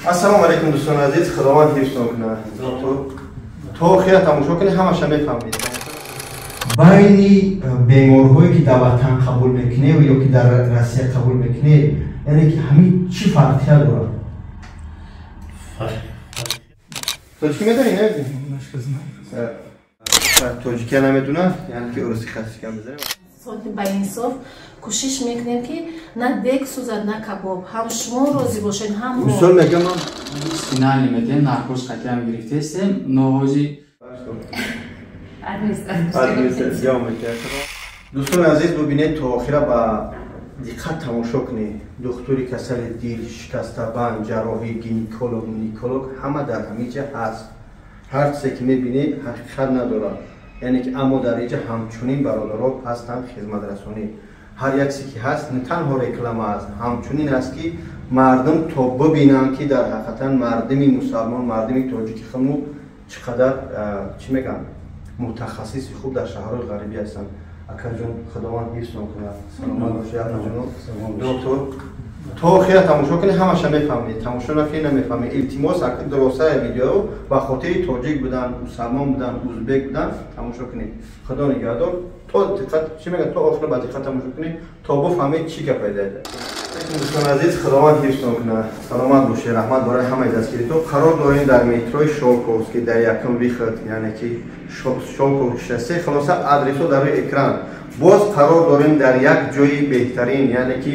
Ассалому алейкум дӯстони азиз, худованд ҳифзтон кунад. То охир тамошо кунед, ҳамаша мефаҳмед. Байни беморҳое ки дар ватан қабул мекунед ё ки дар Россия қабул мекунед, яъне ки ҳамин чӣ фарқия дорад? Тоҷики медонӣ, не? Тоҷикия намедонад, яъне ки урусӣ хасикам бизанем. Ба инсоф кӯшиш мекунем ки на дег сӯзад, на кабоб. Ҳам шумо розӣ бошед, ҳам мо. Мисол мегам стинали метем, наркоз қатиям гирифтестем, ноҳози администрация мекард. Дӯстони азиз, бубинед то охира ба диққат тамошо кунед. Духтури касали дил, шикастабанд, ҷарроҳӣ, гинеколог, муниколог ҳама дар ҳамиҷа ҳаст. ҳар чизе ки мебинед ҳақиқат надорад. яъне ки аммо дар инҷа ҳамчунин бародаро ҳастанд хизматрасонӣ. ҳар як чизе ки ҳаст не танҳо реклама аст, ҳамчунин аст ки мардум то бибинанд ки дар ҳақиқатан мардуми мусалмон, мардуми тоҷики худму чӣ қадар чӣ мегӯянд мутахассиси хуб дар шаҳрҳои ғарибӣ ҳастанд. Акаҷон худованд ҳифзтон кунад. Саломат бошед акаҷон. Доктор то охира тамошо кунед, ҳамаша мефаҳмед. Тамошо накунед, намефаҳмед. Илтимос дуростаи видео ба хотири тоҷик будан, мусалмон будан, ӯзбек будан тамошо кунед. Худо нигаҳдор. То диққат чӣ мегӯянд, то охир ба диққат тамошо кунед, то бифаҳмед чӣ гап пайдояд. Дӯстони азиз, худованд ҳифзтон кунад. Саломат бошед. раҳмат бораи ҳамаи дастгиритон. Қарор дорем дар метрои Шолковск ки дар якум виход, яъне ки Шолковск шоссе, хулоса адресо дар рӯи экран. Боз қарор дорем дар як ҷои беҳтарин, яъне ки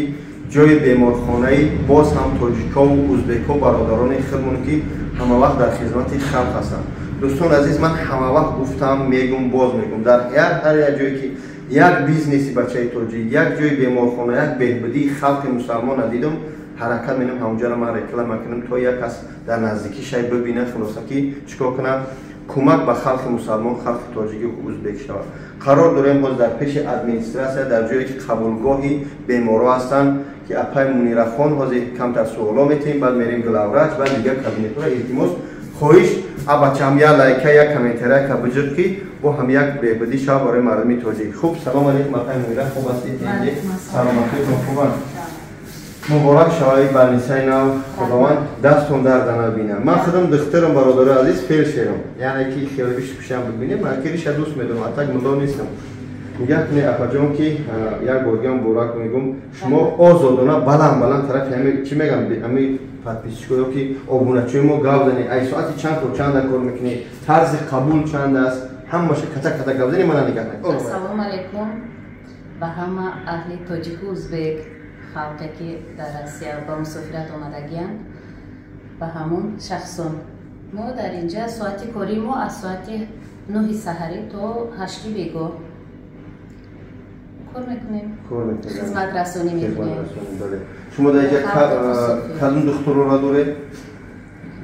ҷои беморхонаи боз ҳам тоҷикҳо ва ӯзбекҳо бародарони худмон ки ҳамавақт дар хизмати халқ ҳастанд. Дӯстони азиз, ман ҳамавақт гуфтам, мегӯм, боз мегӯм, дар ҳар як ҷое ки як бизнеси бачаи тоҷик, як ҷои беморхона, як беҳбудии халқи мусалмона дидам, ҳаракат менам ҳамонҷаро ман реклама кунам, то як кас дар наздикӣ шай бибинад, хулоса ки чикор кунад, кӯмак ба халқи мусалмон, халқи тоҷикӣ ва ӯзбек шавад. Қарор дорем боз дар пеши администрация, дар ҷое ки қабулгоҳи беморҳо ҳастанд ки апай Мунирахон ҳозир камтар суоло метем, баъд мерем главврач, баъд дигар кабинетҳо илтимос хоҳиш абачам я лайка я комментария ка биҷир ки бо ҳам як беҳбудӣ шавад барои мардуми тоҷик. Хуб, салом алейкум апай Мунира, хуб ҳастед? Саломатитон хубанд? муборак шаваи балнисаи нав, худованд дастон дарда набинад. Ман худам духтарам, бародари азиз, фелшерам, яъне ки хеле биши пишам бибинем, ман ки риша дӯст медорам, атак мудо нестам. Мегӯяд кунед апаҷон ки як боргиам борак мегӯм, шумо озодона баланд тарафи ҳами чӣ мегӯям ҳами подписчикоё ки обуначои мо гап занед, ай соати чанд то чанда кор мекунед, тарзи қабул чанд аст, ҳамаша ката гап занед, мана нигоҳ накунед. Ассалому алейкум ба ҳама аҳли тоҷику ӯзбек, халқе ки дар Россия ба мусофират омадагиянд, ба ҳамон шахсон. Мо дар инҷа соати кори мо аз соати 9 саҳарӣ то 8 бегоҳ кор мекунем. Хизмат расонӣ мекунем. Шумо дар инҷа кадом духтурора доред?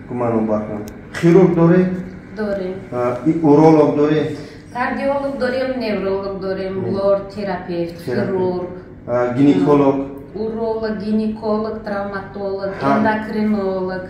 Гуманон баркунам. Хирург доред? Дорем. Уролог доред? Кардиолог дорем, невролог дорем, лор терапевт, хирург, гинеколог, уролог, гинеколог, травматолог, эндокринолог.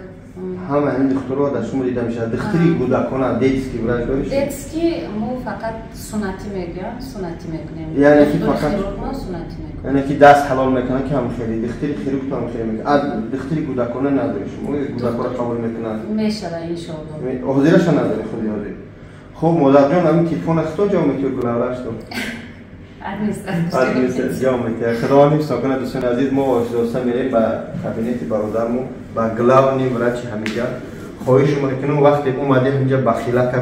ҳама ин духтурро дар шумо дида мешавад. Духтури кӯдакона, детский врач доред? Детский мо фақат сунатӣ мегӯям, сунатӣ мекунем. Яъне ки фақат мо сунатӣ мекунем. яъне ки даст ҳалол мекунад ки ҳам хеле духтури хирург ҳам хеле мекунад. Духтури кӯдакона надоред шумо? Кӯдакоро қабул мекунад? Мешавад иншоаллоҳ. ҳозираша надоред худи ҳозир? хуб, модарҷон, ҳамин телефона хто ҷо метавонед главврачто? администрация мекунад. худованд ҳифзтон кунад. дӯстони азиз, мо ошидоста мерем ба кабинети бародармо, ба главни врачи ҳамиҷа. хоҳиш мекунам вақте омаде ҳинҷа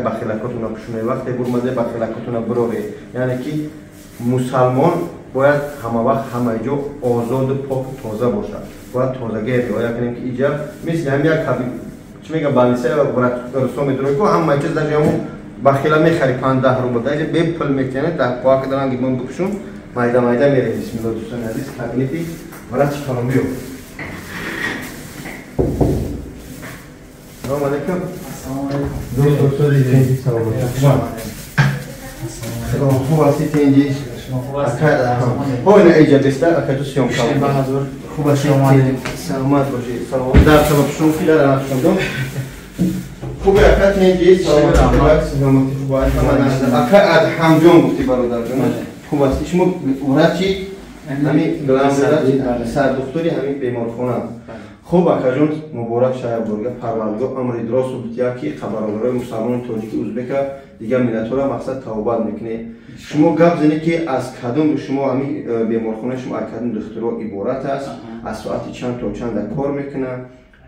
бахилакотуна пӯшонед, вақте бурмаде бахилакотуна бироре. яъне ки мусалмон бояд ҳамавақт ҳамаи ҷо озоду поку тоза бошад. бояд тозагия риоя кунем ки инҷа мисли ҳам як чӣ мегӯям балнисаи врачдористо медорем ки ҳамаи чиз дар ҷоямо бахила мехари 50 рубл, даҷа бепул мекунед, дар поаки даран гимон бипӯшун, майда мерем. бисмилла дӯстони азиз, кабинети врачи колумбиё. Салом алейкум. Доктор Тенҷи, саломат. Хуб ҳастед Тенҷи? ҳойна эҷа беста акаҷо сиёмка. Хуб ҳастед? Саломат бошед. Саломат. Дар сабаб шумо ки дар анашондом. خوبه اکا تنجی سلامتی خوب است اکا از همجان گفتی برادر جان خوب است شما وراچی همین گلام سر دکتری همین بیمارخانه خوب اکاجون مبارک شاید برگه پروردگار امر درست بودیا که خبرنگارای مسلمان تاجیک ازبک دیگه ملت‌ها مقصد توبه میکنه شما گپ زنی که از کدوم شما همین بیمارخانه شما کدوم دکترها عبارت است از ساعت چند تا چند کار میکنه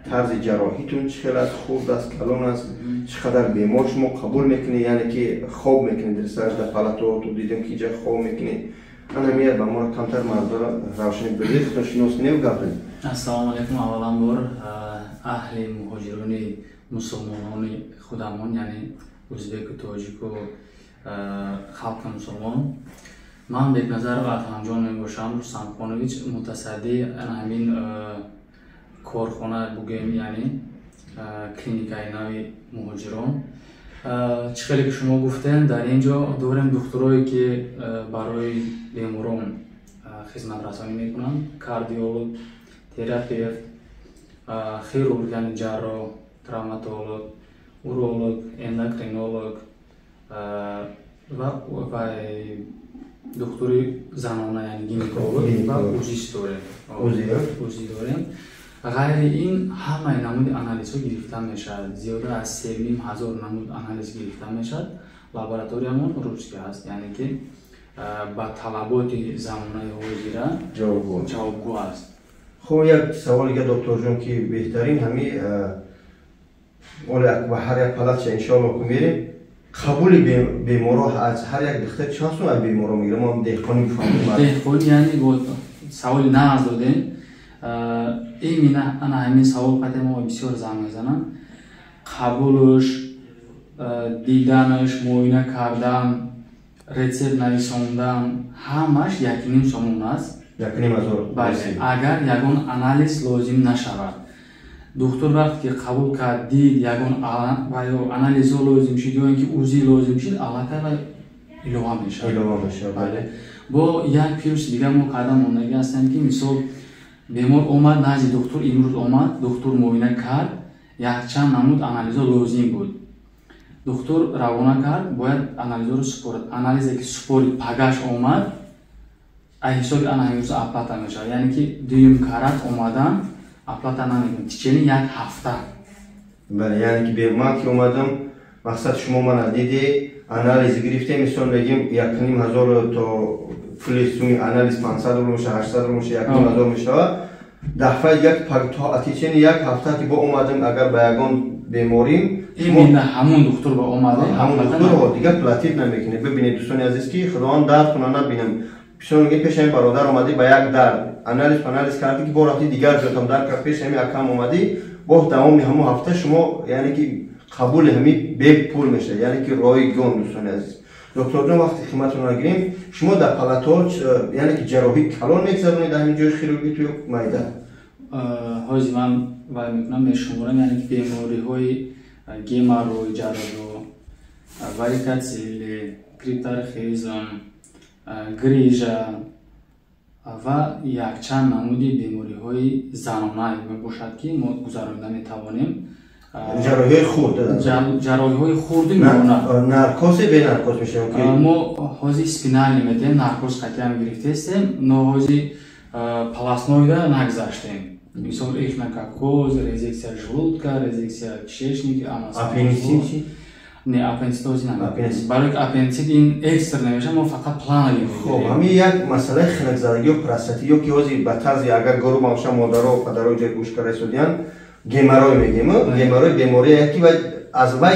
طرز جراحیتون چقدر است خوب است کلان است چقدر بیمار شما قبول میکنه یعنی که خوب میکنه در سرش در پلاتو تو دیدم که جا خوب میکنه انا میاد با ما کمتر مردا روشن بدید تا شناس کنیم گپ زنیم السلام علیکم اولا بار اهل مهاجران مسلمانان خودمون یعنی ازبک و تاجیک و خلق مسلمان من به نظر اتمجان میباشم رستم خانویچ متصدی همین کارخانه بگیم یعنی کلینیکای نوی مهاجران چقدر که شما گفتن در اینجا داریم دکترایی که برای بیماران خدمت رسانی میکنن کاردیولوگ تراپیوت خیروگ یعنی جراح تروماتولوگ اورولوگ اندوکرینولوگ و دکتری زنانه یعنی گینکولوگ و اوزیست داریم غیر این همه نمود آنالیزها گرفته میشد زیاده از 3,500 نمود آنالیز گرفته میشد لابراتوریمون روسیه هست یعنی که با طلبات زمانه حاضره جوابگو است خب یک سوال دیگه دکتر جون که بهترین همین و هر یک پلات انشالله که میریم قبول بیمارا از هر یک دختر چند سو بیمارا میگیره ما دهقانی میفهمیم دهقانی یعنی سوال نه از دادیم این انا همین سوال قطعه ما بسیار زن میزنم قبولش دیدنش معاینه کردن رسیپت نویساندن همش 1.5 سوم است 1.5 بله اگر یگان آنالیز لازم نشود دکتر وقتی که قبول کرد دید یگان آنالیز لازم شد یا اینکه اوزی لازم شد علاقه ایلوه میشه بله با یک پیروز دیگه ما قدم ماندگی هستیم که مثال بیمار اومد نزد دکتر امروز اومد دکتر معاینه کرد یک چند نمود آنالیز لازم بود دکتر روانه کرد باید آنالیز رو سپرد آنالیزی که سپرد پگاش اومد حساب آنالیز اپلاتا میشه یعنی که دویم کارت اومدن اپلاتا نمیکنه تیچنی یک هفته بله یعنی که بیمار که اومدم مقصد شما من دیدی آنالیز گرفته مثلا بگیم 1,500 تا فلیسومی آنالیز 500 میشه 800 میشه 1,000 میشه دفعه یک پاکتا اتیچن یک هفته که با اومدیم اگر با یگان بیماریم این همون دکتر با اومده همون دکتر دیگه پلاتیت نمیکنه ببینید دوستان عزیز که خداوند درد کنه نبینم پیشون پیش این برادر اومدی با یک درد آنالیز کردی که با رفتی دیگر جاتم درد کرد پیش همین اکم اومدی با تمام همون هفته شما یعنی که قبول همین به پول میشه یعنی که رایگان دوستان عزیز دکتر جان وقتی خدمتتون نگیریم شما در پلاتور یعنی که جراحی کلان میگذرونید در همین جای خیروگی توی معده حاجی من وای میکنم میشمارم یعنی که بیماری های گیمارو جارو واریکات سیل کریپتار خیزم گریجا و یک چند نمودی بیماری های زنانه باشد که ما گذرانده میتوانیم جراحی خورد جراحی های خورد میمونه نارکوز به نارکوز میشه ما حاضی سپینال میدیم نارکوز قطعی هم گرفته استیم نه حاضی پلاسنویده نگذاشتیم مثال ایخناکاکوز резекция желудка резекция кишечника аппендицит چی نه اپندیسیت نه برای اپندیسیت این اکسترا نمیشه ما فقط پلان میگیریم خب همین یک مسئله خنک زدگی و پراستیتی که حاضی به طرز اگر گرو ماشه مادر و پدر و جای گوش کرده سودیان گیماروی میگیم گیماروی بیماری یکی و از وای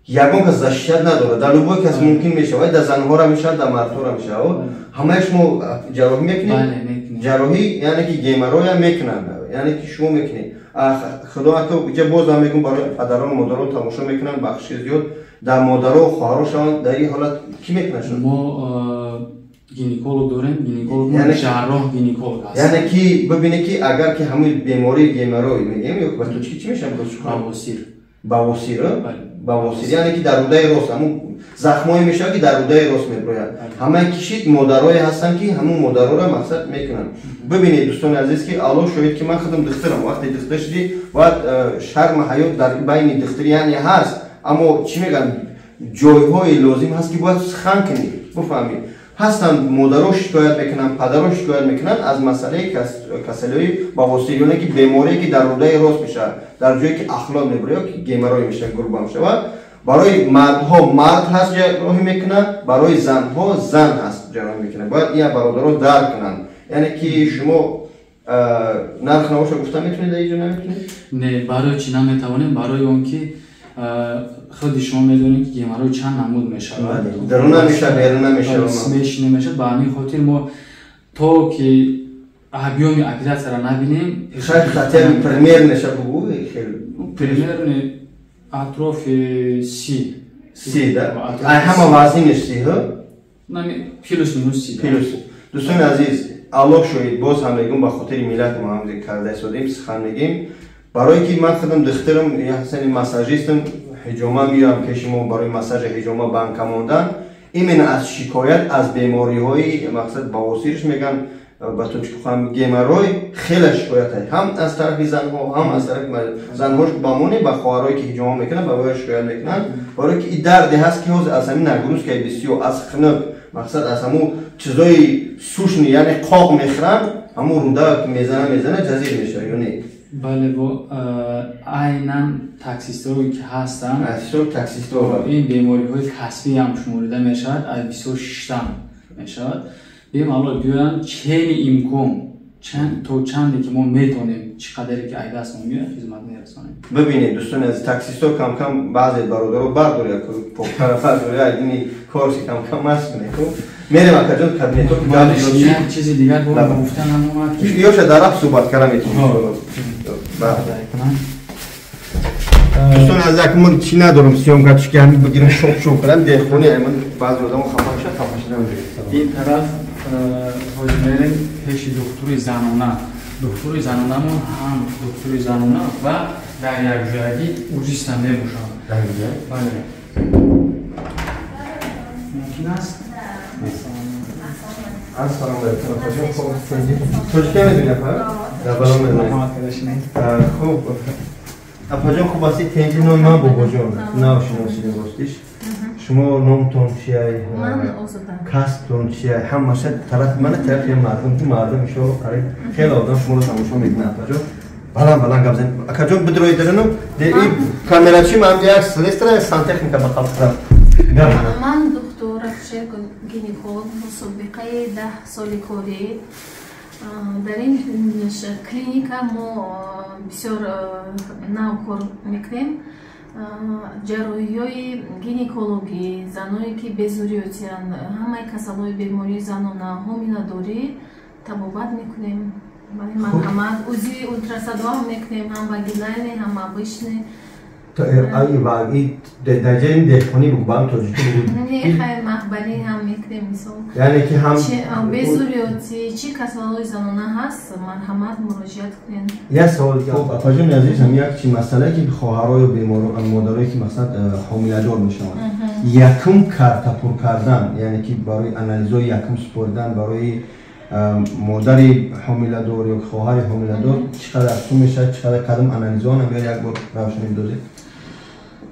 یگان که زشت نداره در لبوی کس ممکن میشه و در زنها را میشه در مردها را میشه و همهش ما جراحی میکنیم جراحی یعنی که گیماروی هم میکنن یعنی که شما میکنید خدا که جا باز هم میگم برای پدران و مادران تماشا میکنن بخشی زیاد در مادرها و خواهرشان در این حالت کی میکنن ما گینیکولوگ داریم گینیکولوگ یعنی جراح گینیکولوگ هست یعنی که ببینید که اگر که همون بیماری گیماروی میگیم یا تو چی میشن بواسیر یعنی که در روده راست همون زخمایی میشه که در روده راست میبروید همه کشید مادرای هستن که همون مادرها را مقصد میکنن ببینید دوستان عزیز که الله شاهد که من خودم دخترم وقتی دختر شدی باید شرم حیات در بین دختری یعنی هست اما چی میگن جایهای لازم هست که باید سخن کنید بفهمید هستند مادرها شکایت میکنن، پدرها شکایت میکنن از مسئله کسلی بواسیر که بیماری که در روده راست میشه، در جایی که اخلال میبره یا که گیمرای میشه گروبان میشه. برای مردها مرد هست جراحی میکنن، برای زنها زن هست جراحی میکنن. باید این برادرها درک کنن. یعنی که شما نرخ نوش رو گفتن میتونید اینجا نمیتونید؟ نه، برای چی نمیتوانیم؟ برای اون که خود شما میدونید که گیمرای چند نمود میشه، درون نمیشه، بیرون نمیشه، سمیش نمیشه. به همین خاطر ما تا که بیومی عقیدت سر نبینیم شاید خطر پرمیر نشه بگو پرمیر اطراف سی ده همه وزنش سی ها؟ نه پیلوس مینوس سی دوستان عزیز الله شاید باز هم میگم به خاطر ملت ما هم کرده سودیم سخن میگیم برای که من خودم دخترم یا حسین مساژیستم حجامه میارم پیش ما برای مساژ حجامه بانک ماندن این از شکایت از بیماری های مقصد بواسیرش میگن با تو چکم گیمرای خیلی شکایت هست هم از طرف زنها هم از طرف زنهاش بامونه با خواهرایی که حجامه میکنن با باید شکایت میکنن برای که این دردی هست که از همین نگروز که بسیار از خنق مقصد از همون چیزای سوشنی یعنی قاق میخورن همون روده که میزنه جزیر میشه یا نه؟ بله با عیناً تاکسیستایی که هستن این بیماری های کسبی هم شموریده میشد از 26 میشد بیم الله بیان چنین امکان چندی که ما میتونیم چقدری که ایده است میاد خدمت میرسونیم. ببینید دوستان از تاکسیستا کم کم بعضی برادرها برداری که پوکر این کارسی کم کم ماست کنه خب میرم اکجان کابینتو که چیزی دیگر بود گفتن هم اومد که یا شاید درب صحبت کردم میتونم دوستان از یک من چی ندارم سیامگرچ که همین بگیرم شوک کنم دیخونی من بعض آدم خفه شد این طرف میریم پیش دکتر زنانه ما هم دکتر زنانه و در یک جایی اوجیست هم میبوشم بله ممکن است؟ السلام علیکم ترکیه میدونی اپا؟ دبرام میدونی خوب اپا جان خوب هستی تنجی نام من بابا جان نه شناسیده باستیش شما نامتون چیه؟ من اوزدم کاستون چیه؟ همه طرف من طرف مردم که مردم شو خیلی آدم شما رو تماشا میکنه اپا جان بلند گپ زنید اکا جان بدروی درنم این کامرا چی من یک سلیستر سانتکنیکا بخاطرم من دکتر افشار گینیکولوگ مسابقه 10 سالی کاری در این کلینیکا ما بسیار نو کار میکنیم جراحی گینیکولوژی زنایی که بزوریوتیان همه کسالای بیماری زنانه هومینادوری تبابت میکنیم مرحمت اوزی اولتراساند میکنیم هم واگینالی هم ابیشنی تو ای واگی درجه دهخونی بگم تو چی بود؟ نه خیلی مخبری هم میکنیم مثلا یعنی که هم بزوریوتی چی کسالای زنانه هست مرحمت مراجعت کنین یه سوال که اپا جان عزیزم یک چی مسئله که خواهرای بیمار مادرایی که مثلا حامله‌دار میشن یکم کارتاپور کردن یعنی که برای آنالیزای یکم سپردن برای مادر حامله دار یا خواهر حامله دار چقدر ارزون میشه چقدر کدام آنالیزها هم یک بار روشن می‌دازید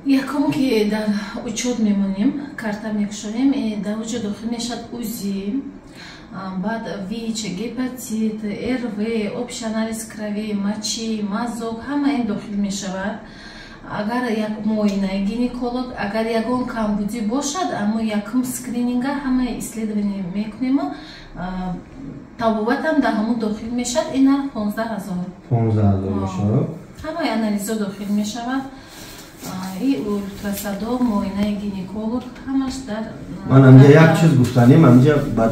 یکم که در وجود میمونیم کارتا میکشیم در وجود داخل میشد اوزی بعد ویچ گپاتیت ارو اپشنالیز کروی مچی مازوک همه این داخل میشود اگر یک معاینه گینیکولوگ اگر یگان کمبودی باشد اما یکم اسکرینینگ همه اسلیدوانی میکنیم تابوت هم در همون داخل میشد این 15,000 میشه همه آنالیزها داخل میشود این اولتراساند معاینه گینیکولوگ همش در من همینجا یک چیز گفتنیم همینجا با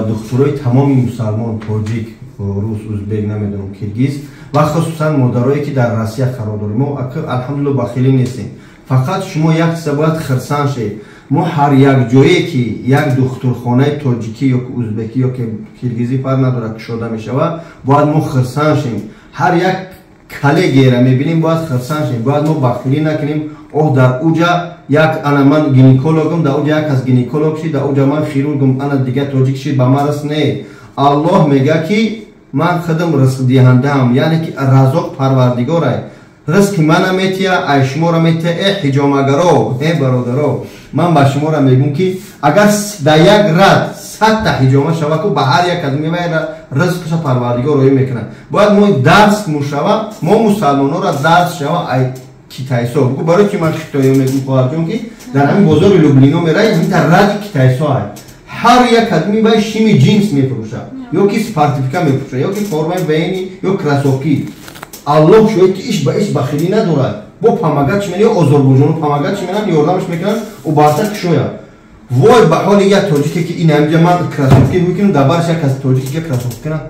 دخترای تمامی مسلمان تاجیک روس ازبک نمیدونم کیرگیز و خصوصا مادرایی که در روسیه قرار داریم ما الحمدلله بخیلی نیستیم فقط شما یک سبات خرسان شید ما هر یک جایی که یک دخترخانه تاجیکی یا که ازبکی یا که کیرگیزی پر نداره که شده میشه و باید ما خرسان شیم هر یک کله گیره میبینیم باید خرسان شیم باید ما بخیلی نکنیم اوه در اوجا یک انا من گینیکولوگم در اوجا یک از گینیکولوگ شید در اوجا من خیرورگم انا دیگه تاجیک شید به من رس نه الله میگه که من خودم رزق دهنده ام یعنی که رزق پروردگاره رزق من میتیا ای شما را میتیا ای حجامگرو ای برادرو من با شما را میگم که اگر در یک رد 100 تا حجامه شود که به هر یک از میوه رزقش پروردگار روی میکنه. باید ما درس مشوا ما مسلمانان را درس شوا ای کیتایسا بگو برای چی من خطایی میگم خواهرجون که در همین بازار لوبلینا میره همین در رد کیتایسا هر یک از میوه شیمی جنس میفروشه یا کی سپارتیفیکا میفروشه یا کی فرمای بینی یا کراسوفکی. الله شوید که ایش با ایش بخیلی ندارد. با پاماگات میلی آذربایجان پاماگات میلن یاردمش میکنن و بارتا کشویا. وای به حال یک تاجیکی که این همینجا من کراسوفکی میکنم دبارش یک از تاجیکی که کراسوفکی کنم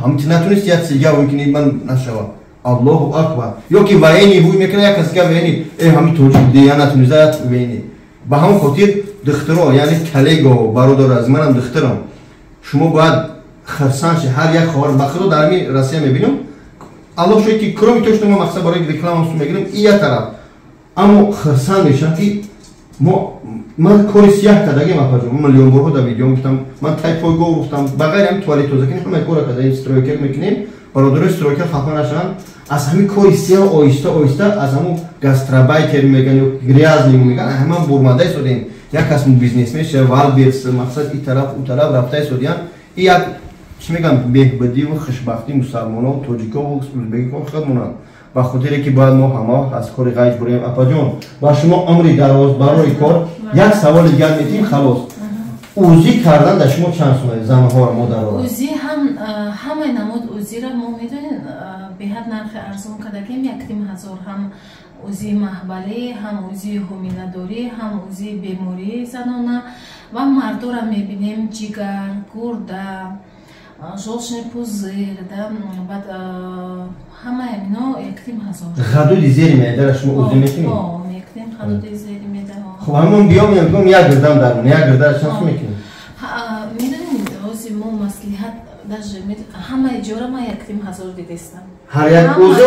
همین نتونست یک سیگا میکنی من نشوا. الله اکبر. یا کی وینی بوی میکنه یک از که وینی همین تاجیک دیگه نتونست وینی. به همون خاطر دخترها یعنی کلیگا و برادر از منم دخترم. شما باید خرسانش هر یک خبر بخدا در می رسیه میبینم. الله شوید که کرومی توش ما مقصد برای رکلام هم میگیریم این طرف. اما خرسان میشن که من کاری سیاه کردگی مپاجم. من لیون برو دا ویدیو میگفتم من تایپوی گو گفتم بغیر هم توالت توزه کنیم همه کار کرده استروکر میکنیم. برادر استروکر خفه نشن. از همین کاری سیاه آیسته آیسته از همون گاسترابایتر میگن یا گریاز میگن همه برماده شدیم. یک اسم بیزنس میشه والبیرس مقصد این طرف اون طرف رفته شدیان. این یک چی میگم بهبودی و خوشبختی مسلمانان و تاجیکا و ازبکی خودمونن. با خاطر که باید ما همه از کار غیج بریم اپا جان با شما عمری دراز برای کار یک سوال دیگر میتیم خلاص. اوزی کردن در شما چند سونه زنها ما در اوزی همه نمود اوزی را ما میدونیم به حد نرخ ارزون کردگیم 1,000 هم اوزی محبله هم اوزی هومینادوری هم اوزی بیموری زنانه و مردو را میبینیم جگر گرده жолчный пузырь, да, بعد همه اینا 1,000 حدود زیر میده شما اوزی میکنید؟ میکنیم حدود زیر میده. خب همون بیام میگم یک گردم درمون یک گردم چند میکنیم؟ میدونید اوزی ما مصلحت داشته همه جورا ما 1,000 دیدستم. هر یک اوزی؟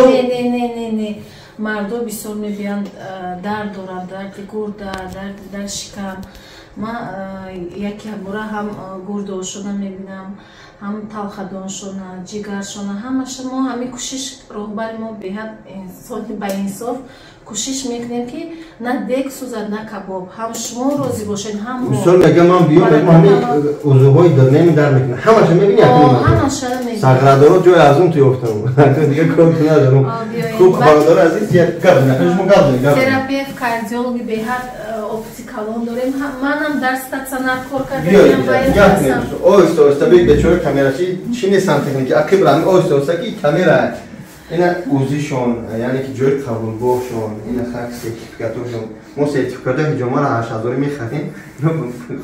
نه مردو بسیار میبیند درد دارند درد گرده درد شکم. ما یکی بورا هم گردوشونه میبینم هم талхадоншона ҷигаршона ҳамаша мо ҳамин кӯшиш роҳбари мо беҳад инсони баинсоф кӯшиш мекунем ки на дек сӯзад на кабоб ҳам шумо розӣ бошед ҳам мисол мегам ман биём ҳамин ӯзуҳои дарнеми дар мекунам ҳамаша мебини ҳамаша мебини сағрадоро ҷои азун ту ёфтам дига кору надарам хуб бародар азиз шумо гап терапевт кардиологи беҳад оптикалон дорем манам дар статсионар кор кардам оҳиста оҳиста бек бечора камерачи чӣ нестан техники ақибрам оҳиста оҳиста ки камера ина ӯзишон яъне ки ҷои қабулгоҳшон ина хак сертификатошон мо сертификатои ҳиҷомаро 8,000 мехарем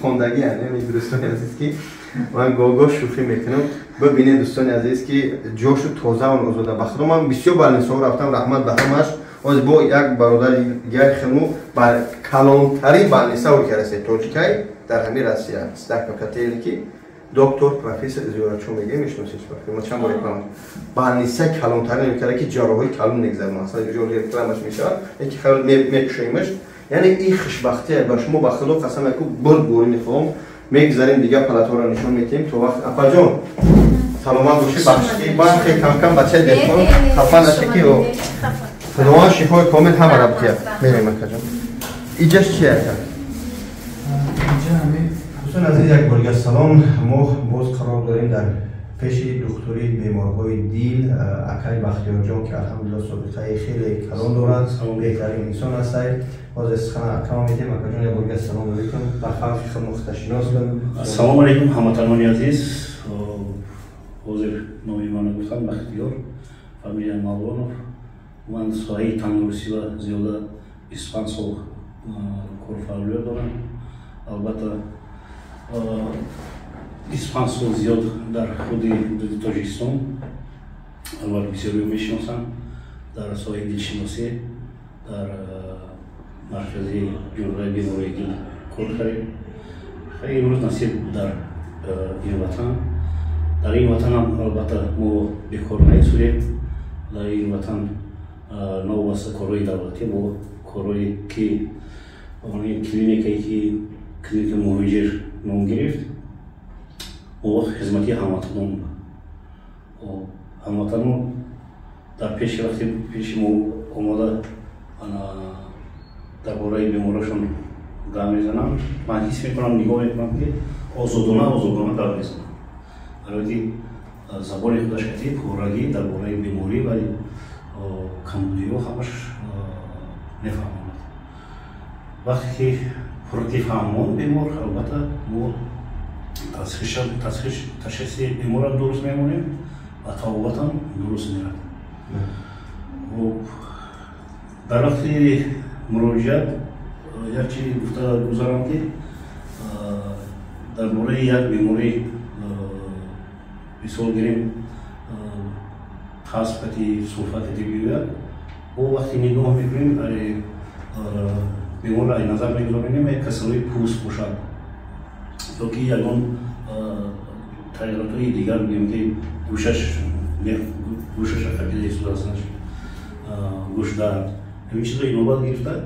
хондагӣ яъне дӯстони азиз ки ман гоҳ-гоҳ шӯхӣ мекунам бибинед дӯстони азиз ки ҷошу тозаву озода ба худо ман бисёр балнисоҳо рафтам раҳмат ба ҳамаш оз бо як бародари дигар хелму ба калонтарин балнисаҳо карасе тоҷикай дар ҳамин россия стакакатели ки доктор профессор зиёрачо мегӯем мешиносед мо чанд бор реклама балниса калонтарин мекарда ки ҷарроҳои калон мегзарад масалан ҷо рекламаш мешавад яки хело мекушоимаш яъне ин хушбахтия ба шумо ба худо қасам яку бир бори мехоҳам мегзарем дигар палатаҳоро нишон медиҳем то вақт апаҷон саломат бошед бахши ман хеле камкам бачаи дехон хафа наша ки خداوند شفای کامل همه را بتید میریم مکجان اینجاش چیه اکر؟ اینجا همین دوستان عزیز یک بارگه سلام ما باز قرار داریم در پیش دکتری بیمارهای دیل اکای بختیار جان که الحمدلله سابقه خیلی کلان دارند بهترین انسان هستید باز از خانه اکام میدیم اکجان یک بارگه سلام علیکم با خلق خود مختشیناس کنیم السلام علیکم هموطنان عزیز حاضر نامی من گفتم بختیار فامیلیان مالوانов من соҳаи тандурустӣ ва зиёда 25 сол корфаъолият дорам. албатта 25 сол зиёд дар худи ҳудуди тоҷикистон албатта бисёриро мешиносам дар соҳаи дилшиносӣ дар маркази ҷойгоҳи бемории дил кор кардем. хеле имрӯз насиб дар ин ватан дар ин ватанам албатта мо бекор наисудем дар ин ватан навобаста корҳои давлатӣ бо корҳое ки клиникае ки клиника муҳоҷир ном гирифт мо хизмати ҳамватанон ҳамватанон дар пеши вақти пеши мо омода дар бораи беморашон гап мезанам ман ҳис мекунам нигоҳ мекунам ки озодона дар мезанад. Албатте забони худаш кати пуррагӣ дар бораи беморӣ ва камбудиҳо ҳамаш мефаҳмонад. Вақте ки хӯракӣ фаҳмон бемор албатта мо ташхиси беморам дуруст мемонем ва табобатам дуруст мерад. дар вақти муроҷиат як чизе гуфта гузарам ки дар бораи як беморӣ мисол гирем ҳаспати суфати биёяд мо вақти нигоҳ мекунем бемор ай назар мегузорем касалои пӯст бошад ёки ягон тағйиротҳои дигар бигем ки гӯшаша қабидаи судасанаш гӯшдард ҳамин чизро инобат гирифта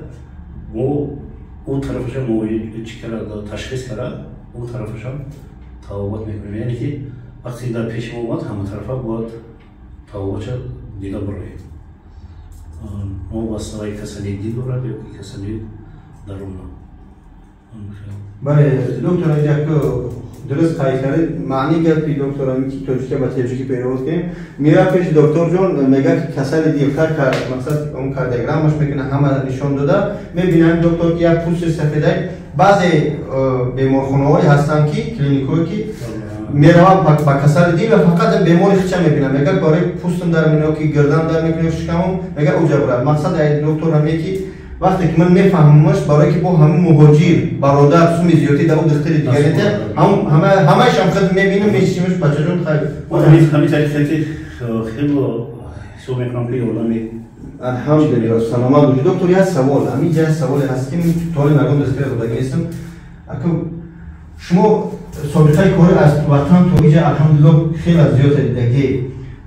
мо ӯ тарафашам ташхис карда ӯ тарафашам табобат мекунем яъне ки вақте дар пеши мо омад ҳама тарафа бояд табобатша дида бароем мо васитаи касали дил дорад ё касали дарун. бале доктор як дуруст қайд кардед маъни гапи доктор ки тоҷика ба теҷики перевоз кунем мера пеш доктор ҷон мега ки касали дил мақсад он кардиограммаш мекуна ҳама нишон дода мебинам доктор ки як пӯсти сафедай баъзе беморхонаҳое ҳастанд ки клиникҳое ки меравам ба касали дил ва фақат бемори хича мебинам мега бораи пӯстам дар мено ки гирдан дар мекунем шикамам мега уҷа бурад мақсад ай доктор ҳаме ки вақте ки ман мефаҳмамаш барое ки бо ҳамин муҳоҷир бародар суми зиёдӣ дар духтари дигарите ҳамаашам хид мебинам мечишимаш бачаҷон ҳамин тариқе ки хело ҳисоб мекунам ки ёрдаме алҳамдулилла саломат бошед доктор як савол ҳамин ҷа саволе ҳаст ки толи нагон дастгир додагиестам ака шумо собиқаи кори аз ватан то иҷа алҳамдулилла хеле зиёд дидагӣ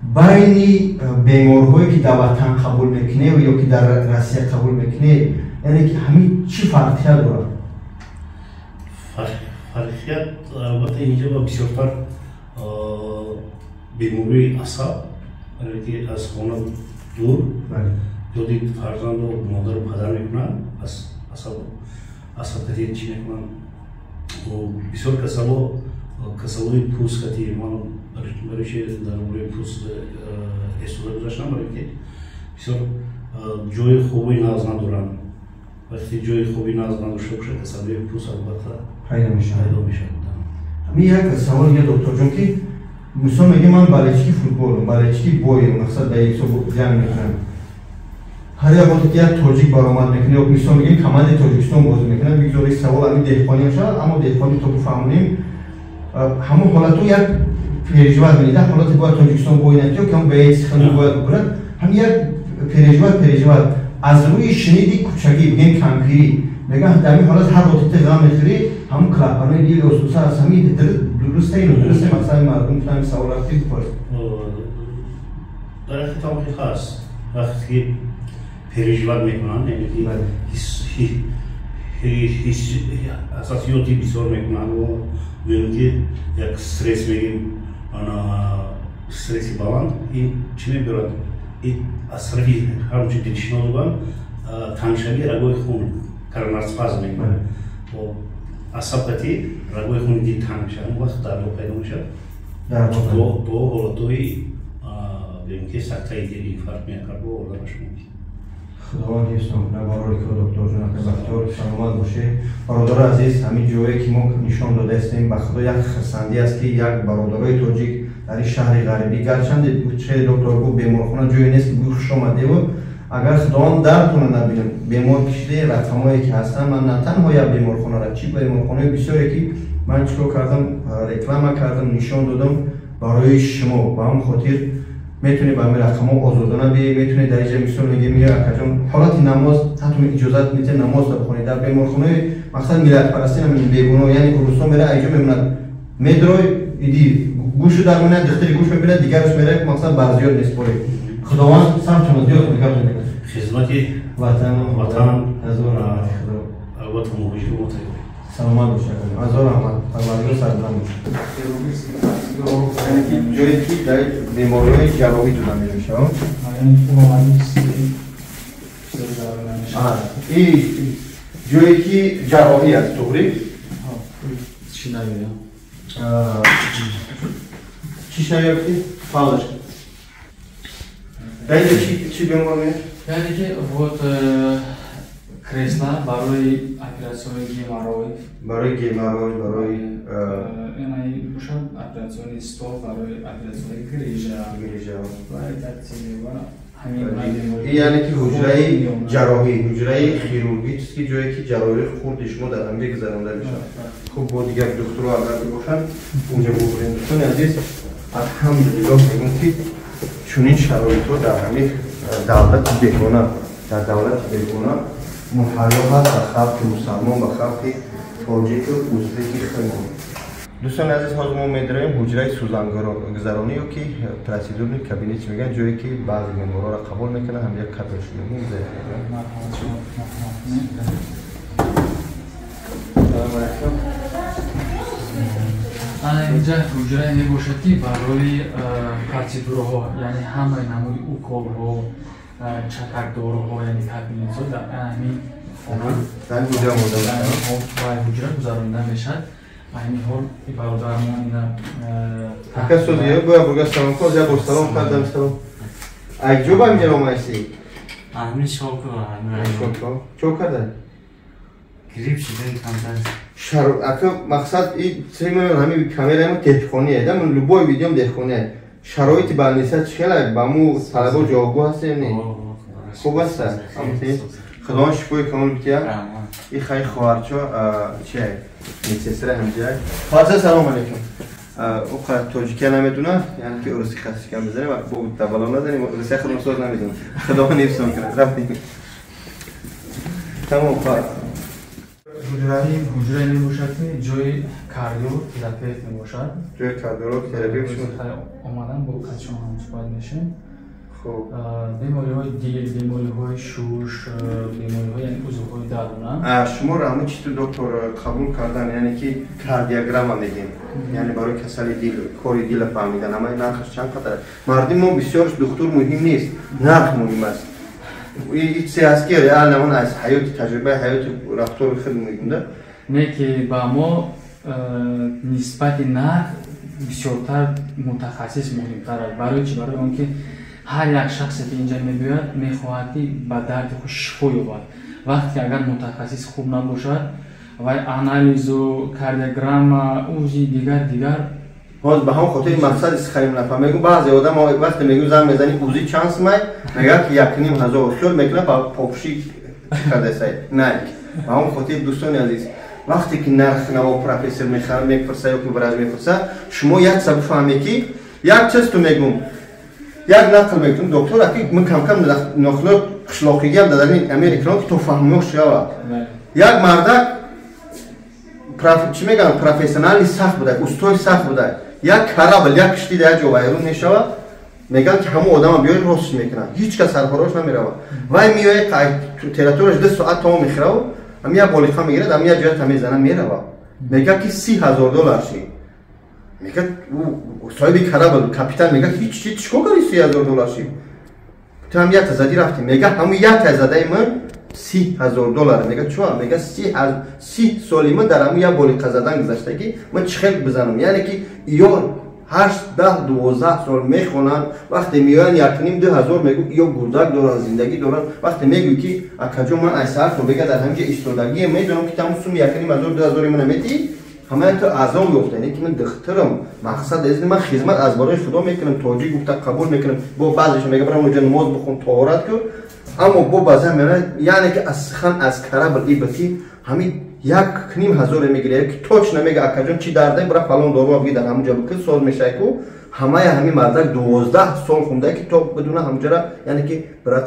байни беморҳое ки дар ватан қабул мекунед ё ки дар Россия қабул мекунед яъне ки ҳамин чӣ фарқият дорад? Фарқият албатта инҷа ба бисёртар бемории асаб ки аз хона дур ёди фарзанду модару падар мекунанд асабкати чӣ мекунанд бисёр касалои пӯсткати ман барои чи дар бораи пӯст эстуда гузаштам барои ки бисёр ҷои хуби нағз надоранд вақти ҷои хуби нағз надошта бошад касалои пӯст албатта пайдо мешавад. ҳамин як савол я доктор ҷон ки мисол мегӯям ман балечки футболам балечки боем мақсад ба ҳисоб ҷанг мекунам ҳар як вақте ки як тоҷик баромад мекунад ё мисол мегӯям командаи тоҷикистон бозӣ мекунад бигзори савол ҳамин деҳқонӣ мешавад аммо деҳқонӣ то бифаҳмонем ҳамон ҳолату як переживат меда ҳолати бояд тоҷикистон боинад ё ки ҳам ба як сихани бояд бикунад ҳамин як переживат аз рӯи шиниди кӯчагӣ бигем кампирӣ мегӯям дар ин ҳолат ҳар вақте ғам мехӯрӣ ҳамон клапанои дил осуса аз ҳамин дурусте дурусте мақсади мардум ҳамин саволати бипурсед. дар ихтироми хас вақте ки переживат мекунанд яъне ки ҳассосиёти бисёр мекунанд меён ки як стресс мегӯем стресси баланд ин чӣ мебарад аз тарафи ҳамчи дилшинос буган тангшавӣ рагои хун коронарспазм мекунад асабкати рагои хуни дил танг мешавад он вақт дардо пайдо мешавад бо ҳолатҳои бигӯем ки сактаи дил инфаркт миокардо ордамаш мумкин. худованд ҳифзкун барори ки доктор ҷон бахтиёр саломат бошед. Бародари азиз ҳамин ҷое ки мо нишон додаистем ба худо як хирсандӣ аст ки як бародарои тоҷик дар ин шаҳри ғарибӣ гарчанде чӣ доктор гуфт беморхона ҷое нест ки хуш омадеву агар худованд дардтона набинем бемор кишидаи рақамое ки ҳастанд ман на танҳо як беморхонара чӣ беморхонаи бисёре ки ман чикор кардам реклама кардам нишон додам барои шумо ба ҳамн хотир метонед ба ҳамин рақамҳо озодона биед метонед дар инҷа мисол мегӯем ё акаҷон ҳолати намоз ҳатто иҷозат метавонед намоз бихонед дар беморхонаи мақсад миллатпарастӣ намин бегуноҳ яъне урустон мера айҷо мемонад медрой иди гӯшу дар монад духтари гӯш мебинад дигараш мера мақсад барзиёд нест бори худованд сабтона зиёд мегап намекунад хизмати ватанам албатта муҳоҷири мо тайёр саломат бошед ҳазор раҳмат парвардигор сарбуланд бошед ҷое ки дар бемориҳои ҷароҳӣ дода мешавад ин ҷое ки ҷароҳӣ аст туғри چیش نیافتی؟ فعالش اینجا چی بیمار میاد؟ یعنی که вот кресла барои оператсиони геморрой برای گیماروی برای اینایی باشد оператсиони стол барои оператсиони грижа گریجا و ترتیبی و همین این یعنی که حجره جراحی حجره خیروگی چیزی که جایی که جراحی خورد شما در هم بگذرانده میشه خب با دیگر دکترها اگر باشن اونجا ببرین دوستان عزیز الحمدلله میگم که چنین شرایط رو در همین دولت بهونه در دولت بهونه محیا هست و خلق مسلمان و خلق تاجیک و ازبکی خیلی دوستان عزیز حاضر ما می‌داریم حجره سوزنگذرانی که پروسیدور کابینت میگن جایی که بعضی بیمارا را قبول میکنه هم یک کاتش میگن اینجا حجره میباشد که برای پروسیدورها یعنی همه نموی اوکول‌ها چکردارها یعنی کابینت ها در همین در حجره گذرانده میشد این حال برادرمان اینا اگه سوزیه باید سلام کنید یا سلام کردم سلام اگه با اینجا رومایسی همین شوکو چو کرده؟ گریب شدن کمتر شروع اگه مقصد این سری من همین کاملا هم دهخونیه من لبوی ویدیوم دهخونیه شرایط بالنسبت چخیله با مو طلبه جوابگو هست یا نه؟ خوب هست؟ خدا شکوی کامل بتیا این خیلی خواهرچو چیه؟ میتسره همجای خواهرچه سلام علیکم او خواهر توجیکه نمیدونه یعنی که ارسی خستی کم بزنیم و با دبالا نداریم ارسی خود مساز نمیدونه خدا ها نیفسون کنه رفتیم تمام خواهر حجره میباشد که جای کاردیو تراپیت میباشد جای کاردیو تراپی بشون آمدن با کچان هم صحبت میشیم خوب بیماری های دیل، بیماری های شوش، بیماری های یعنی عضوهای درونه شما را همه چطور دکتر قبول کردن یعنی که کاردیوگرام هم میگیم یعنی برای کسل دیل، کاری دیل فهمیدن اما این نرخش چند قدره مردم ما بسیارش دکتر مهم نیست نرخ مهم است این چیزی هست که ریال نمان از حیات تجربه حیات رفتار خیلی میگونده نه که با ما نسبت نرخ بسیارتر متخصص مهمتر است برای چی؟ برای اون که هر یک شخصی که اینجا میباید میخواهی با درد خود شفا یابد وقتی اگر متخصص خوب نباشد و آنالیز و کاردیوگرام اوزی دیگر باز به هم خاطر مقصد استخریم نفهم میگم بعضی آدم وقتی میگم زن میزنی اوزی چانس می میگه که 1,500 خیال میکنه با پاپشی کرده سای نه به هم خاطر دوستان عزیز وقتی که نرخ نوا پروفسور میخوام میپرسه یا که برای میپرسه شما یک سبب فهمی که یک چیز تو میگم یک نقل میکنم دکتر اکی من کم کم نقل قشلاقیگی هم دادن امریکا که تو فهمیش شود یک مرد چی میگن پروفسیونالی سخت بوده استاد سخت بوده یک کرابل یک کشتی در جو وایرون میشود میگن که همه آدم بیای راست میکنن هیچ کس سرپراش نمیره وای میای تراتورش 2 ساعت تا میخره هم یا بالیخا میگیره هم یا جای تمیز زنه میره میگه که $30,000 شی میگه صاحب کرابل کاپیتان میگه هیچ چیکار کردی $30,000 شی تو هم یک زدی رفتی میگه همون یک زده من $30,000 میگه چون میگه 30 سالی من در همون یک بالیخا زدن گذشته که من چخیل بزنم یعنی که یا 8 10 12 سال میخونن وقتی میان 1,500 میگو یا گردک دارن زندگی دارن وقتی میگو که اکجو من ایسر تو بگه در همینجا استادگی میدونم که تمام سوم 1,500 2000 من میتی همه تو اعظم گفته اینه که من دخترم مقصد از من خدمت از برای خدا میکنم توجیه گفته قبول میکنم با بعضیش میگه برام اونجا نماز بخون طهارت کن اما با بعضی میگه یعنی که از خان از کرابل ایبتی همین 1,500 میگیره که توش نمیگه اکجون چی درده برای فلان دارو بگی در همونجا بکن سوز میشه که همین مردک 12 سال خونده که تو بدون همونجا یعنی که برای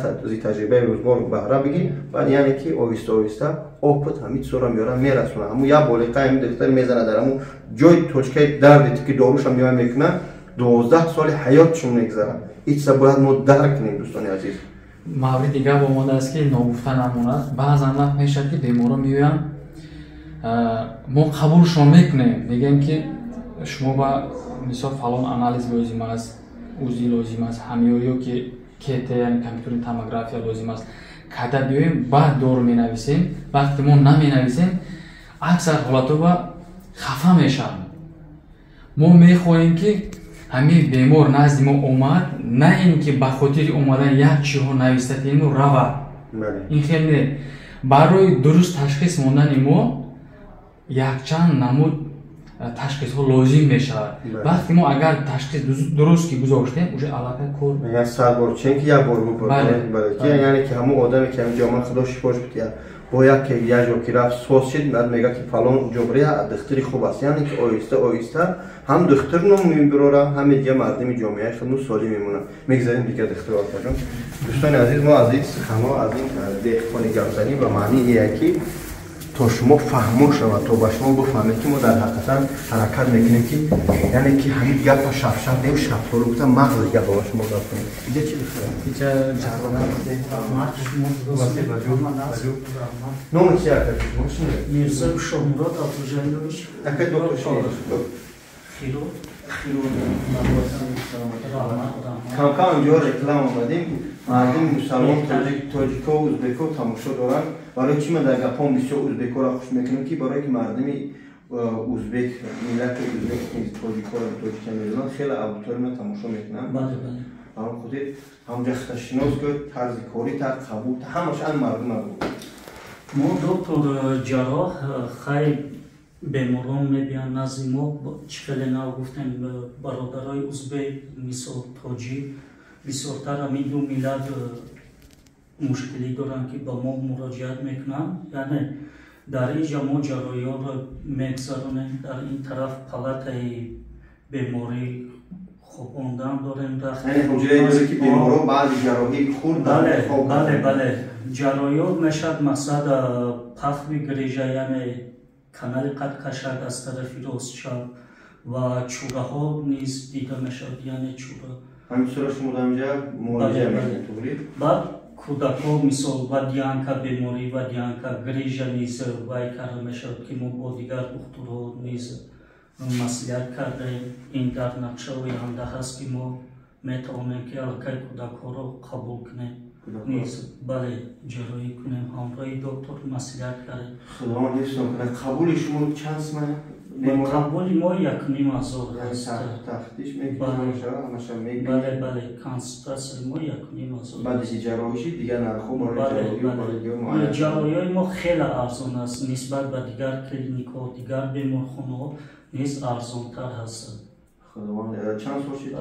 تجربه روزگار بهره بگی و یعنی که آهسته آهسته آپت همین سورا میاره میرسونه همون یا بالیقه همین دکتر میزنه در همون جای توچکه دردی که داروش هم میای میکنه 12 سال حیاتشون میگذرن هیچ باید ما درک کنیم دوستان عزیز مورد دیگه با ما است که نگفته نمونه بعضا وقت میشه که بیمارا میگن ما قبولش میکنیم میگن که شما با مثال فلان آنالیز لازم است اوزی لازم است همیوریو که کت یعنی کامپیوتر توموگرافی لازم است کدا بیایم بعد دور مینویسیم وقتی ما نمینویسیم اکثر حالاتو با خفه میشن мо мехоҳем ки ҳамин бемор назди мо омад, на ин ки ба хотири омадан як чиҳо навистатину равад. ин хеле не. Барои дуруст ташхис мондани мо якчанд намуд ташхисҳо лозим мешавад. Вақте мо агар ташхис дуруст ки гузоштем, уже аллакай кор мегӯям 100 бор чен ки як бор бупурд, яъне ки ҳамон одаме ки ҳамин ҷомаи худо шифош бития бо як ҷо ки рафт соз шид, баъд мега ки фалон ҷобри духтури хуб аст, яъне ки оҳиста оҳиста ҳам духтур ном мебирорам, ҳам дига мардими ҷомеаи худну солим мемонам. Мегзарем дига духтур Олтаҷон. дӯстони азиз, мо аз ин суханҳо, аз ин деҳқони гапзанӣ ба маънии ие ки то шумо фаҳмо шавад, то ба шумо бифаҳмед ки мо дар ҳақиқатан ҳаракат мекунем ки яъне ки ҳамин гапа шафшаф нем шафтолу гуфта мағзи гапа ба шумо гап кунем. Иҷа чи бихӯрам? Иҷа ҷарвона номи чи ака шумо шине? Мирза Шомурод Абдужалилович. Ака доктор шине? Хирург. Кам-кам инҷо реклама омадем, мардуми мусалмон, тоҷико, ӯзбеко тамошо доранд. Барои чӣ ман дар гапҳом бисёр ӯзбекоро хуш мекунам ки барои ки мардуми ӯзбек, миллати ӯзбек тоҷикоро тоҷика медонанд, хеле аудиторияно тамошо мекунанд. ҳам худи ҳамҷа хаташинос гӯд, тарзи кори та, қабул та, ҳамаш ан мардум агӯ. мо доктор ҷарроҳ хай беморон мебиянд назди мо, чӣ хеле нав гуфтем, бародарои ӯзбек, мисол тоҷик, бисёртар ҳамин ду миллат мушкилӣ доранд ки ба мо муроҷиат мекунанд. яъне дар инҷа мо ҷарроҳиёро мегзаронем, дар ин тараф палатаи беморӣ хобондан дорем. ҳуҷраи ки беморо баъди ҷарроҳӣ хурд бале ҷарроҳиёт мешавад мақсад пахви грижа, яъне канали қадкашак аз тарафи рост чап ва чӯраҳо низ дида мешавад, яъне чӯра. ҳамин чӯра шумо дар инҷа муолиҷа мекунед, тугри? баъд кӯдакҳо мисол вадянка беморӣ, вадянка грижа низ вай карда мешавад ки мо бо дигар духтурҳо низ маслиҳат кардаем. ин дар нақшаҳои ҳамда ҳаст ки мо метавонем ки аллакай кӯдакҳоро қабул кунем, низ бале ҷарроҳӣ кунем, ҳамроҳи доктор маслиҳат кардем. худованд ҳифз кунад. қабули шумо чанд сомон? қабули мо 1,5 ҳаст. тафтиш мекунед? бале консултатсияи мо 1,5. баъди ҷарроҳӣ дигар нархҳо барои ҷарроҳиҳои мо хеле арзон аст нисбат ба дигар клиникҳо, дигар беморхонаҳо низ арзонтар ҳастанд. чанд сол шид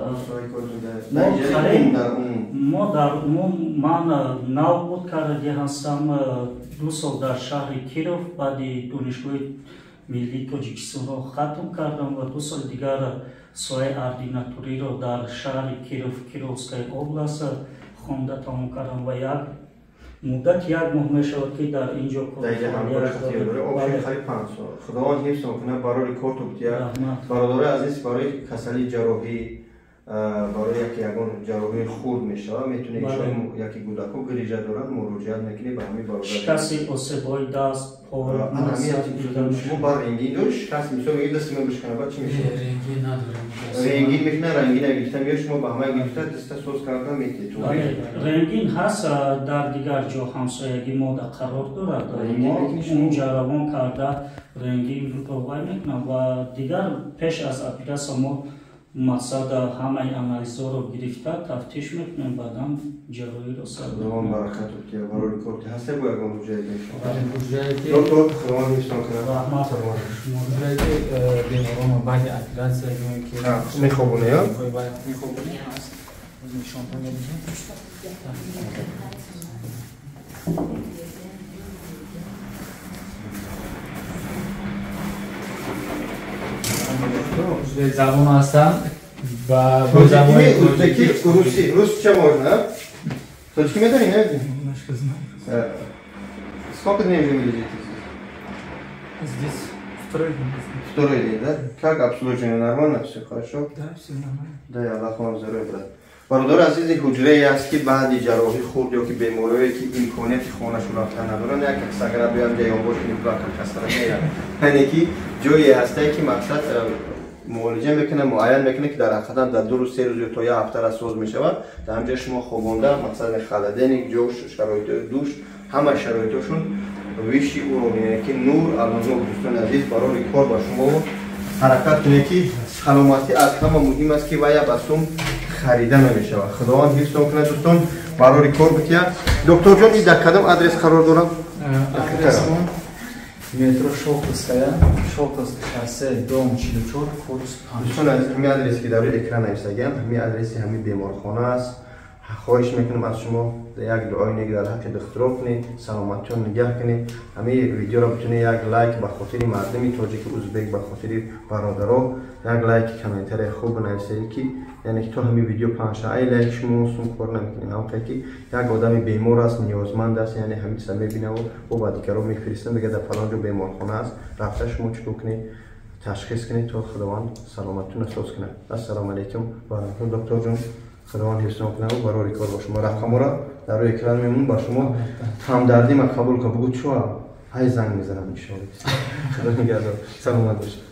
мо дар умум ман навбуд кардаги ҳастам 2 сол дар шаҳри Киров, баъди донишгоҳи миллии Тоҷикистонро хатм кардам ва 2 соли дигар соҳаи ординатуриро дар шаҳри Киров, Кировская област хонда тамом кардам ва як муддат 1 моҳ мешавад ки дар инҷо худованд ҳифз кунад. барори корту бутия бародарои азиз, барои касали ҷарроҳӣ, барои яке ягон ҷарроҳии хурд мешавад, метавонед яке кӯдако грижа доранд, муроҷиат мекунед ба ҳамин бародар. шикасти осебҳои даст, по шумо ба рентген доред? шикаст мисол мегӯед дасти ман бишкана, баъд чӣ мешавад? рентген надорем. рентген мекунад, рентген гирифта меояд, шумо ба ҳамаи гирифта диста соз карда метавонед. рентген ҳаст, дар дигар ҷо ҳамсоягӣ мода қарор дорад, онҷа равон карда рентгенро вай мекунам ва дигар пеш аз операсия мо мақсад ҳамаи анализҳоро гирифта тафтиш мекунем, баъдам ҷарроҳиро сар худованд баракат бития. барори корти ҳаста бо ягон ҳуҷраи ҳуҷраи доктор худованд ҳифзтон кунад. ҳуҷраи бемороро баъди оператсия ки мехобонед мехобонем аст нишонтон медиҳем. забон ҳастам ба забони ӯзбекӣ, русӣ. рус ча можно? Тоҷикӣ медонӣ, не? Сколько дней уже не лежите здесь? Второй день, да? Как обслуживание? Нормально? Все хорошо? Да, все нормально. Дай Аллах вам здоровья, брат. бародари азизи ҳуҷрае аст ки баъди ҷарроҳӣ хурд ё ки бемориҳое ки имконияти хонашон рафтан надоранд, як сагара биям ҷаёнбош ниплака касра меям, яъне ки ҷое ҳастае ки мақсад муолиҷа мекунад, муайян мекунад ки дар ҳақиқатан дар 2 рӯз 3 рӯз ё то 1 ҳафтара соз мешавад. Дар ҳамҷа шумо хобонда мақсад халадени ҷош, шароитои душ, ҳама шароитошун виши уровне ки нур алнур. дӯстони азиз, барори кор ба шумо ҳаракат кунед ки саломатӣ аз ҳама муҳим аст ки вая ба сум харида намешавад. Худованд ҳифзон кунад. Дӯстон, барори кор бития. Доктор ҷон, ин дар кадом адрес қарор дорад? Адресмон метро Шолковская, Шолковское шоссе, дом 44, корпус 5. Дӯстон, аз ҳамин адреси ки дар рӯи экран нависагиам, ҳамин адреси ҳамин беморхона аст. خواهش میکنم از شما یک دعای نگه در حق دخترها کنید، سلامتیون نگه کنید. همین ویدیو را بتونید یک لایک به خاطر مردم تاجیک ازبک، به خاطر برادرها یک لایک کامنتر خوب بنویسید که یعنی تو همین ویدیو پنج ای لایک شما سون کار نمیکنید. هم که یک آدم بیمار است، نیازمند است، یعنی همین سه میبینه و با دیگران میفرستن بگه در فلان جا بیمارخانه است، رفته شما چطور کنید تشخیص کنید تا خداوند سلامتیون احساس کنه. السلام علیکم و رحمت الله. دکتر جون خداوند حفظتون کنه و برای کار با شما. رقم را در روی اکران میمون با شما همدردی ما قبول که بگو چوا های زنگ میزنم ان شاء الله. خدا نگهدار. سلامت باشید.